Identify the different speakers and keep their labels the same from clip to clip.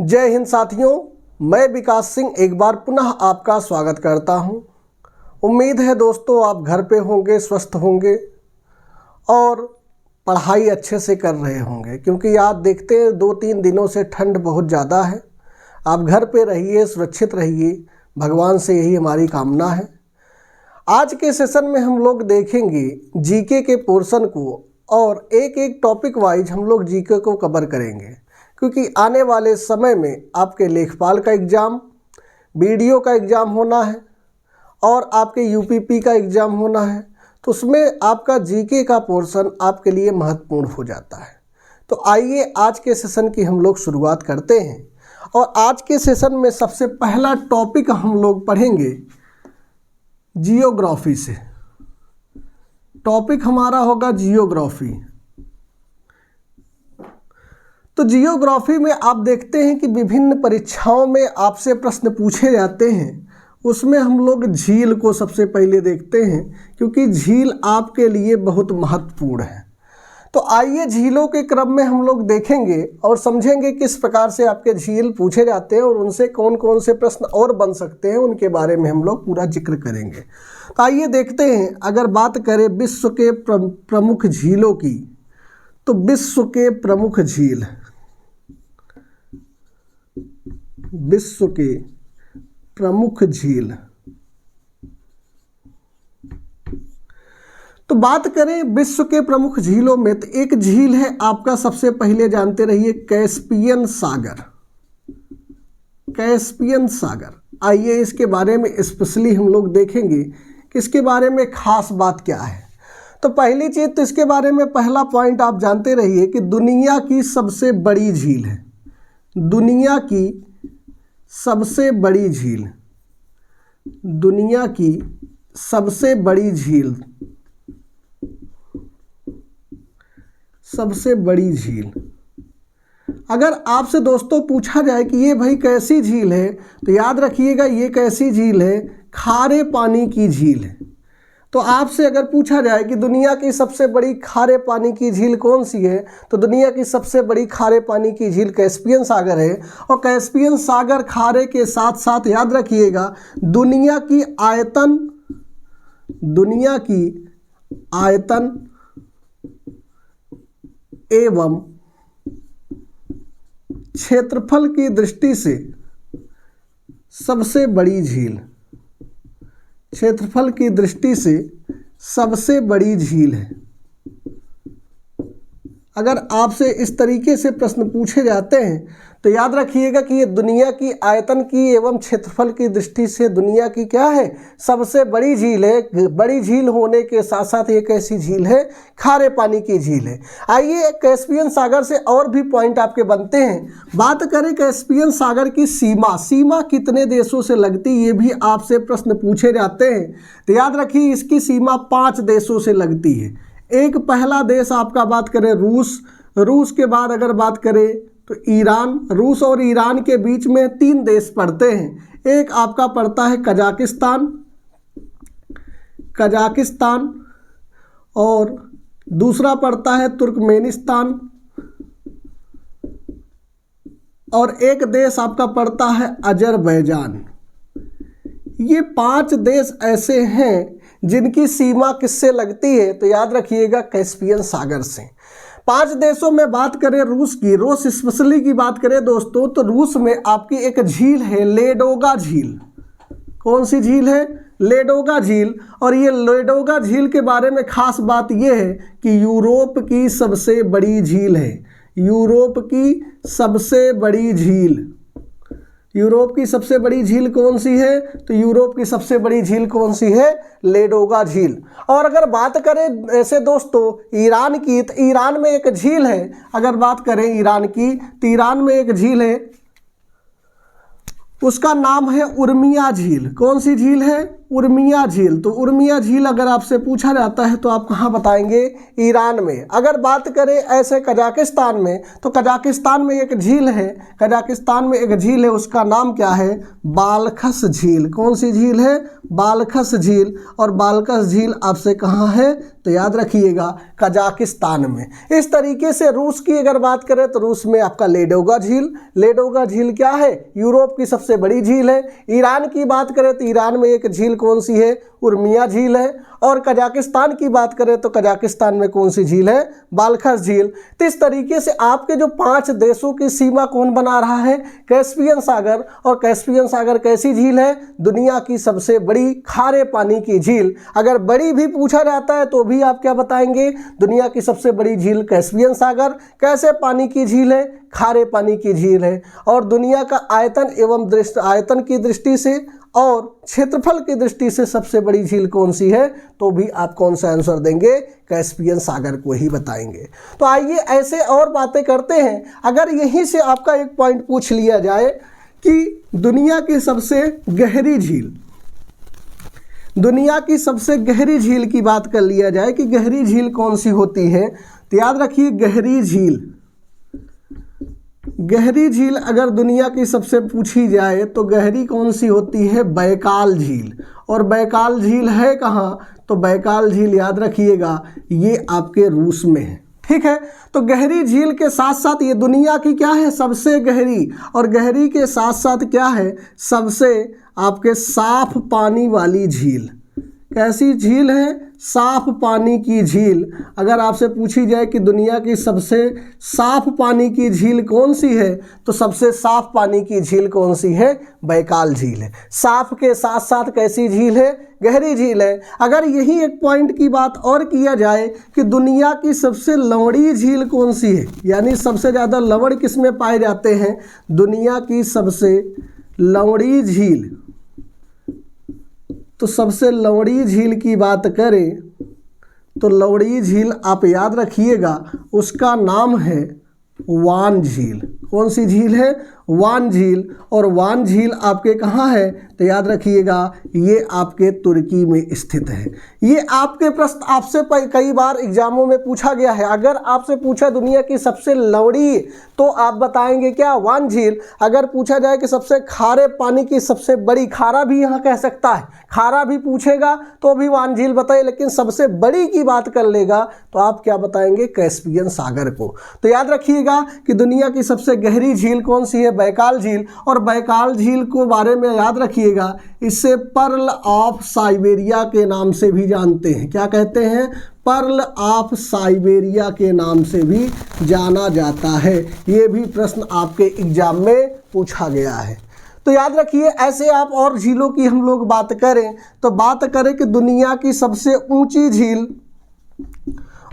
Speaker 1: जय हिंद साथियों, मैं विकास सिंह एक बार पुनः आपका स्वागत करता हूं। उम्मीद है दोस्तों आप घर पे होंगे, स्वस्थ होंगे और पढ़ाई अच्छे से कर रहे होंगे, क्योंकि आप देखते हैं 2-3 दिनों से ठंड बहुत ज़्यादा है। आप घर पे रहिए, सुरक्षित रहिए, भगवान से यही हमारी कामना है। आज के सेशन में हम लोग देखेंगे जीके के पोर्शन को और एक एक टॉपिक वाइज हम लोग जीके को कवर करेंगे, क्योंकि आने वाले समय में आपके लेखपाल का एग्ज़ाम, बीडीओ का एग्ज़ाम होना है और आपके यूपीपी का एग्ज़ाम होना है, तो उसमें आपका जीके का पोर्शन आपके लिए महत्वपूर्ण हो जाता है। तो आइए आज के सेशन की हम लोग शुरुआत करते हैं और आज के सेशन में सबसे पहला टॉपिक हम लोग पढ़ेंगे जियोग्राफी से। टॉपिक हमारा होगा जियोग्राफी। तो जियोग्राफी में आप देखते हैं कि विभिन्न परीक्षाओं में आपसे प्रश्न पूछे जाते हैं। उसमें हम लोग झील को सबसे पहले देखते हैं, क्योंकि झील आपके लिए बहुत महत्वपूर्ण है। तो आइए झीलों के क्रम में हम लोग देखेंगे और समझेंगे किस प्रकार से आपके झील पूछे जाते हैं और उनसे कौन कौन से प्रश्न और बन सकते हैं, उनके बारे में हम लोग पूरा जिक्र करेंगे। तो आइए देखते हैं, अगर बात करें विश्व के प्रमुख झीलों की, तो विश्व के प्रमुख झील, विश्व के प्रमुख झील। तो बात करें विश्व के प्रमुख झीलों में, तो एक झील है आपका, सबसे पहले जानते रहिए, कैस्पियन सागर। कैस्पियन सागर, आइए इसके बारे में स्पेशली हम लोग देखेंगे कि इसके बारे में खास बात क्या है। तो पहली चीज़, तो इसके बारे में पहला पॉइंट आप जानते रहिए कि दुनिया की सबसे बड़ी झील है। दुनिया की सबसे बड़ी झील, दुनिया की सबसे बड़ी झील, सबसे बड़ी झील। अगर आपसे दोस्तों पूछा जाए कि ये भाई कैसी झील है, तो याद रखिएगा ये कैसी झील है, खारे पानी की झील है। तो आपसे अगर पूछा जाए कि दुनिया की सबसे बड़ी खारे पानी की झील कौन सी है, तो दुनिया की सबसे बड़ी खारे पानी की झील कैस्पियन सागर है। और कैस्पियन सागर खारे के साथ साथ याद रखिएगा दुनिया की आयतन, दुनिया की आयतन एवं क्षेत्रफल की दृष्टि से सबसे बड़ी झील, क्षेत्रफल की दृष्टि से सबसे बड़ी झील है। अगर आपसे इस तरीके से प्रश्न पूछे जाते हैं तो याद रखिएगा कि ये दुनिया की आयतन की एवं क्षेत्रफल की दृष्टि से दुनिया की क्या है, सबसे बड़ी झील है। बड़ी झील होने के साथ साथ ये कैसी झील है, खारे पानी की झील है। आइए कैस्पियन सागर से और भी पॉइंट आपके बनते हैं। बात करें कैस्पियन सागर की सीमा, सीमा कितने देशों से लगती, ये भी आपसे प्रश्न पूछे जाते हैं। तो याद रखिए इसकी सीमा 5 देशों से लगती है। एक पहला देश आपका बात करें रूस, रूस के बाद अगर बात करें तो ईरान, रूस और ईरान के बीच में 3 देश पड़ते हैं। एक आपका पड़ता है कजाकिस्तान, कजाकिस्तान, और दूसरा पड़ता है तुर्कमेनिस्तान, और एक देश आपका पड़ता है अजरबैजान। ये 5 देश ऐसे हैं जिनकी सीमा किससे लगती है, तो याद रखिएगा कैस्पियन सागर से। 5 देशों में बात करें रूस की, रूस स्पेशली की बात करें दोस्तों, तो रूस में आपकी एक झील है लेडोगा झील। कौन सी झील है, लेडोगा झील। और ये लेडोगा झील के बारे में खास बात ये है कि यूरोप की सबसे बड़ी झील है। यूरोप की सबसे बड़ी झील, यूरोप की सबसे बड़ी झील कौन सी है, तो यूरोप की सबसे बड़ी झील कौन सी है, लेडोगा झील। और अगर बात करें ऐसे दोस्तों ईरान की, तो ईरान में एक झील है। अगर बात करें ईरान की, तो ईरान में एक झील है, उसका नाम है उर्मिया झील। कौन सी झील है, उर्मिया झील। तो उर्मिया झील अगर आपसे पूछा जाता है तो आप कहाँ बताएंगे? ईरान में। अगर बात करें ऐसे कजाकिस्तान में, तो कजाकिस्तान में एक झील है, कजाकिस्तान में एक झील है, उसका नाम क्या है? बालखस झील। कौन सी झील है? बालखस झील। और बालखस झील आपसे कहाँ है? तो याद रखिएगा कजाकिस्तान में। इस तरीके से रूस की अगर बात करें तो रूस में आपका लेडोगा झील। लेडोगा झील क्या है? यूरोप की सबसे बड़ी झील है। ईरान की बात करें तो ईरान में एक झील कौन सी है? उर्मिया झील है। और कजाकिस्तान की बात करें तो कजाकिस्तान में कौन सी झील है? बालखस झील। तो इस तरीके से आपके जो 5 देशों की सीमा कौन बना रहा है? कैस्पियन सागर। और कैस्पियन सागर कैसी झील है? दुनिया की सबसे बड़ी खारे पानी की झील। अगर बड़ी भी पूछा जाता है तो भी आप क्या बताएंगे? दुनिया की सबसे बड़ी झील कैस्पियन सागर। कैसे पानी की झील है? खारे पानी की झील है। और दुनिया का आयतन एवं आयतन की दृष्टि से और क्षेत्रफल की दृष्टि से सबसे बड़ी झील कौन सी है? तो भी आप कौन सा आंसर देंगे? कैस्पियन सागर को ही बताएंगे। तो आइए ऐसे और बातें करते हैं। अगर यहीं से आपका एक पॉइंट पूछ लिया जाए कि दुनिया की सबसे गहरी झील, दुनिया की सबसे गहरी झील की बात कर लिया जाए कि गहरी झील कौन सी होती है, तो याद रखिए गहरी झील, गहरी झील अगर दुनिया की सबसे पूछी जाए तो गहरी कौन सी होती है? बैकाल झील। और बैकाल झील है कहाँ? तो बैकाल झील याद रखिएगा ये आपके रूस में है। ठीक है, तो गहरी झील के साथ साथ ये दुनिया की क्या है? सबसे गहरी। और गहरी के साथ साथ क्या है? सबसे आपके साफ पानी वाली झील। कैसी झील है? साफ पानी की झील। अगर आपसे पूछी जाए कि दुनिया की सबसे साफ पानी की झील कौन सी है, तो सबसे साफ पानी की झील कौन सी है? बैकाल झील है। साफ के साथ साथ कैसी झील है? गहरी झील है। अगर यही एक पॉइंट की बात और किया जाए कि दुनिया की सबसे लवड़ी झील कौन सी है, यानी सबसे ज़्यादा लवण किस में पाए जाते हैं? दुनिया की सबसे लवड़ी झील, तो सबसे लवड़ी झील की बात करें तो लवड़ी झील आप याद रखिएगा उसका नाम है वान झील। कौन सी झील है? वान झील। और वान झील आपके कहाँ है? तो याद रखिएगा ये आपके तुर्की में स्थित है। ये आपके प्रश्न आपसे कई बार एग्जामों में पूछा गया है। अगर आपसे पूछा दुनिया की सबसे लवड़ी, तो आप बताएंगे क्या? वान झील। अगर पूछा जाए कि सबसे खारे पानी की सबसे बड़ी, खारा भी यहाँ कह सकता है, खारा भी पूछेगा तो भी वान झील बताए, लेकिन सबसे बड़ी की बात कर लेगा तो आप क्या बताएंगे? कैस्पियन सागर को। तो याद रखिएगा कि दुनिया की सबसे गहरी झील कौन सी है? बैकाल झील। और बैकाल झील को बारे में याद रखिएगा इसे पर्ल ऑफ साइबेरिया के नाम से भी जानते हैं। क्या कहते हैं? पर्ल ऑफ साइबेरिया के नाम से भी जाना जाता है। ये भी प्रश्न आपके एग्जाम में पूछा गया है। तो याद रखिए ऐसे आप और झीलों की हम लोग बात करें तो बात करें कि दुनिया की सबसे ऊंची झील,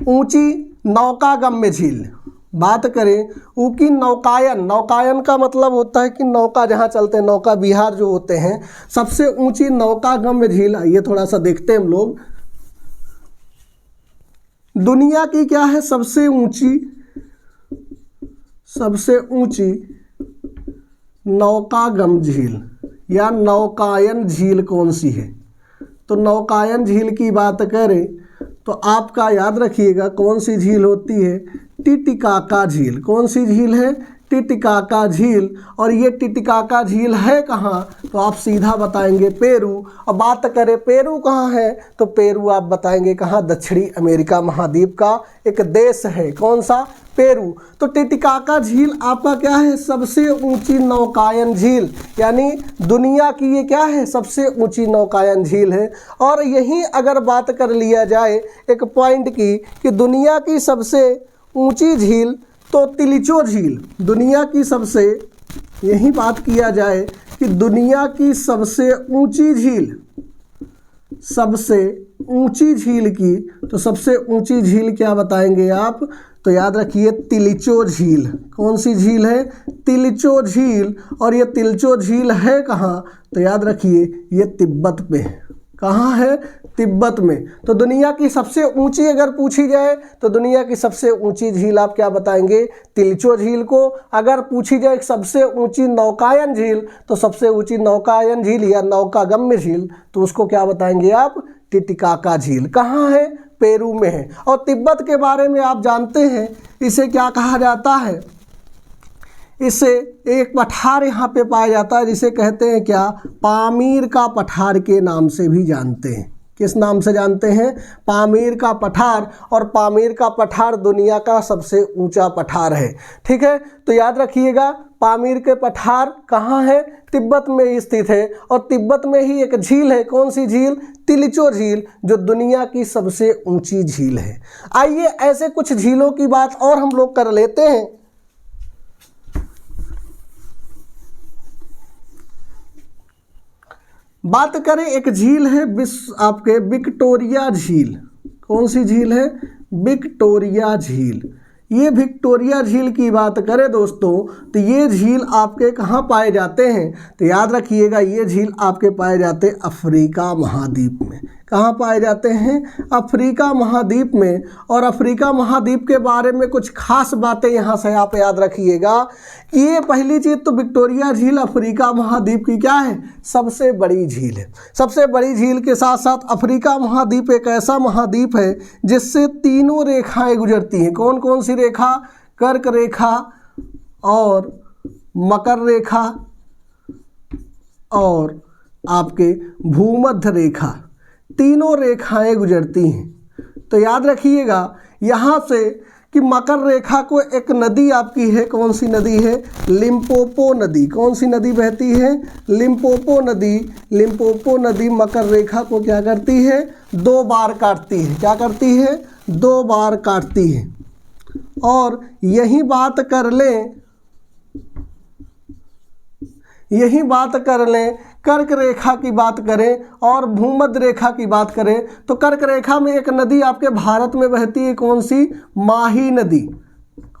Speaker 1: ऊंची नौकागम्य झील बात करें ऊकी नौकायन। नौकायन का मतलब होता है कि नौका जहाँ चलते हैं, नौका विहार जो होते हैं। सबसे ऊंची नौकागम्य झील, ये थोड़ा सा देखते हैं हम लोग। दुनिया की क्या है? सबसे ऊंची नौकागम्य झील या नौकायन झील कौन सी है? तो नौकायन झील की बात करें तो आपका याद रखिएगा कौन सी झील होती है? टिटिकाका झील। कौन सी झील है? टिटिकाका झील। और ये टिटिकाका झील है कहाँ? तो आप सीधा बताएंगे पेरू। और बात करें पेरू कहाँ है, तो पेरू आप बताएंगे कहाँ? दक्षिणी अमेरिका महाद्वीप का एक देश है। कौन सा? पेरू। तो टिटिकाका झील आपका क्या है? सबसे ऊंची नौकायन झील, यानी दुनिया की ये क्या है? सबसे ऊंची नौकायन झील है। और यही अगर बात कर लिया जाए एक पॉइंट की कि दुनिया की सबसे ऊंची झील, तो तिलिचो झील। दुनिया की सबसे, यही बात किया जाए कि दुनिया की सबसे ऊंची झील, सबसे ऊंची झील की, तो सबसे ऊंची झील क्या बताएंगे आप? तो याद रखिए तिलिचो झील। कौन सी झील है? तिलिचो झील। और ये तिलिचो झील है कहाँ? तो याद रखिए ये तिब्बत पे है। कहाँ है? तिब्बत में। तो दुनिया की सबसे ऊंची अगर पूछी जाए तो दुनिया की सबसे ऊंची झील आप क्या बताएंगे? तिलचो झील को। अगर पूछी जाए सबसे ऊंची नौकायन झील तो सबसे ऊंची नौकायन झील या नौकागम्य झील तो उसको क्या बताएंगे आप? टिटिकाका झील। कहाँ है? पेरू में है। और तिब्बत के बारे में आप जानते हैं इसे क्या कहा जाता है? इसे एक पठार यहाँ पे पाया जाता है जिसे कहते हैं क्या? पामीर का पठार के नाम से भी जानते हैं। किस नाम से जानते हैं? पामीर का पठार। और पामीर का पठार दुनिया का सबसे ऊंचा पठार है। ठीक है, तो याद रखिएगा पामीर के पठार कहाँ है? तिब्बत में स्थित है। और तिब्बत में ही एक झील है। कौन सी झील? तिलचो झील, जो दुनिया की सबसे ऊंची झील है। आइए ऐसे कुछ झीलों की बात और हम लोग कर लेते हैं। बात करें, एक झील है आपके विक्टोरिया झील। कौन सी झील है? विक्टोरिया झील। ये विक्टोरिया झील की बात करें दोस्तों तो ये झील आपके कहाँ पाए जाते हैं? तो याद रखिएगा ये झील आपके पाए जाते हैं अफ्रीका महाद्वीप में। कहाँ पाए जाते हैं? अफ्रीका महाद्वीप में। और अफ्रीका महाद्वीप के बारे में कुछ खास बातें यहाँ से आप याद रखिएगा कि ये पहली चीज़ तो विक्टोरिया झील अफ्रीका महाद्वीप की क्या है? सबसे बड़ी झील है। सबसे बड़ी झील के साथ साथ अफ्रीका महाद्वीप एक ऐसा महाद्वीप है जिससे तीनों रेखाएं गुजरती हैं। कौन कौन सी रेखा? कर्क रेखा और मकर रेखा और आपके भूमध्य रेखा, तीनों रेखाएं गुजरती हैं। तो याद रखिएगा यहाँ से कि मकर रेखा को एक नदी आपकी है। कौन सी नदी है? लिम्पोपो नदी। कौन सी नदी बहती है? लिम्पोपो नदी। लिम्पोपो नदी मकर रेखा को क्या करती है? 2 बार काटती है। क्या करती है? 2 बार काटती है। और यही बात कर लें कर्क रेखा की बात करें और भूमध्य रेखा की बात करें तो कर्क रेखा में एक नदी आपके भारत में बहती है। कौन सी? माही नदी।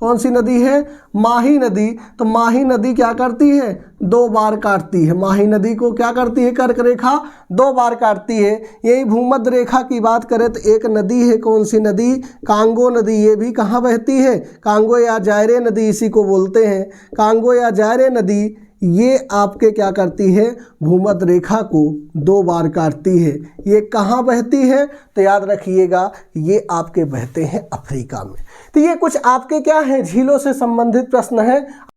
Speaker 1: कौन सी नदी है? माही नदी। तो माही नदी क्या करती है? 2 बार काटती है। माही नदी को क्या करती है? कर्क रेखा 2 बार काटती है। यही भूमध्य रेखा की बात करें तो एक नदी है। कौन सी नदी? कांगो नदी। ये भी कहाँ बहती है? कांगो या जायरे नदी इसी को बोलते हैं। कांगो या जायरे नदी ये आपके क्या करती है? भूमध्य रेखा को 2 बार काटती है। ये कहाँ बहती है? तो याद रखिएगा ये आपके बहते हैं अफ्रीका में। तो ये कुछ आपके क्या हैं? झीलों से संबंधित प्रश्न हैं।